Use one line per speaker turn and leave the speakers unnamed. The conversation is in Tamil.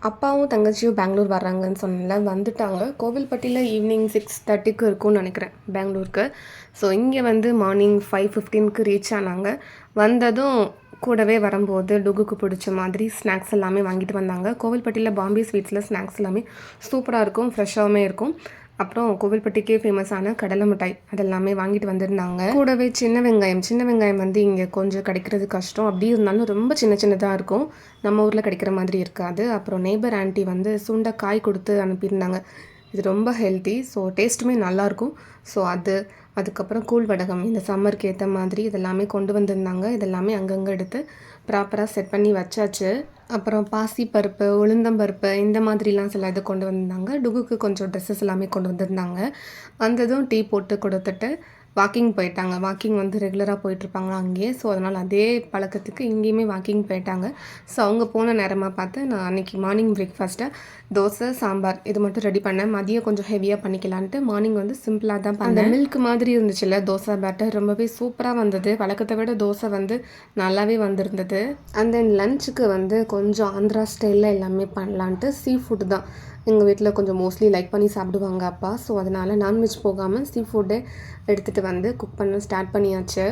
அப்பாவும் தங்கச்சியும் பெங்களூர் வர்றாங்கன்னு சொன்னேன்ல, வந்துட்டாங்க. கோவில்பட்டியில ஈவினிங் 6:30க்கு இருக்கும்னு நினைக்கிறேன் பெங்களூருக்கு. ஸோ இங்கே வந்து மார்னிங் 5:15க்கு ரீச் ஆனாங்க. வந்ததும் கூடவே வரும்போது டுகுக்கு பிடிச்ச மாதிரி ஸ்நாக்ஸ் எல்லாமே வாங்கிட்டு வந்தாங்க. கோவில்பட்டியில பாம்பே ஸ்வீட்ஸில் ஸ்நாக்ஸ் எல்லாமே சூப்பராக இருக்கும், ஃப்ரெஷ்ஷாகவுமே இருக்கும். அப்புறம் கோவில்பட்டிக்கே ஃபேமஸான கடலை மிட்டாய் அதெல்லாமே வாங்கிட்டு வந்திருந்தாங்க. கூடவே சின்ன வெங்காயம் வந்து இங்கே கொஞ்சம் கிடைக்கிறது கஷ்டம். அப்படி இருந்தாலும் ரொம்ப சின்ன சின்னதாக இருக்கும், நம்ம ஊரில் கிடைக்கிற மாதிரி இருக்காது. அப்புறம் நெய்பர் ஆண்டி வந்து சுண்டைக்காய் கொடுத்து அனுப்பியிருந்தாங்க. இது ரொம்ப ஹெல்த்தி, ஸோ டேஸ்ட்டுமே நல்லாயிருக்கும். ஸோ அதுக்கப்புறம் கூழ் வடகம் இந்த சம்மருக்கு ஏற்ற மாதிரி இதெல்லாமே கொண்டு வந்திருந்தாங்க. இதெல்லாமே அங்கங்கே எடுத்து ப்ராப்பராக செட் பண்ணி வச்சாச்சு. அப்புறம் பாசி பருப்பு, உளுந்தம்பருப்பு இந்த மாதிரிலாம் சில இது கொண்டு வந்திருந்தாங்க. டுகுக்கு கொஞ்சம் ட்ரெஸ்ஸஸ் எல்லாமே கொண்டு வந்திருந்தாங்க. வந்ததும் டீ போட்டு கொடுத்துட்டு வாக்கிங் போயிட்டாங்க. வாக்கிங் வந்து ரெகுலராக போயிட்டுருப்பாங்களா அங்கேயே. ஸோ அதனால் அதே பழக்கத்துக்கு இங்கேயுமே வாக்கிங் போயிட்டாங்க. ஸோ அவங்க போன நேரமாக பார்த்து நான் அன்றைக்கி மார்னிங் பிரேக்ஃபாஸ்ட்டை தோசை, சாம்பார் இது மட்டும் ரெடி பண்ணேன். மதியம் கொஞ்சம் ஹெவியாக பண்ணிக்கலான்ட்டு மார்னிங் வந்து சிம்பிளாக தான் பண்ணேன். அந்த மில்க் மாதிரி இருந்துச்சுல்ல தோசை பேட்டர், ரொம்பவே சூப்பராக வந்தது. வழக்கத்தை விட தோசை வந்து நல்லாவே வந்திருந்தது. அண்ட் தென் லஞ்சுக்கு வந்து கொஞ்சம் ஆந்திரா ஸ்டைலில் எல்லாமே பண்ணலான்ட்டு சீ ஃபுட்டு தான் எங்கள் வீட்டில் கொஞ்சம் மோஸ்ட்லி லைக் பண்ணி சாப்பிடுவாங்க அப்பா. ஸோ அதனால் நான்வெஜ் போகாமல் சீ ஃபுட்டே எடுத்துகிட்டு வந்து குக் பண்ண ஸ்டார்ட் பண்ணியாச்சு.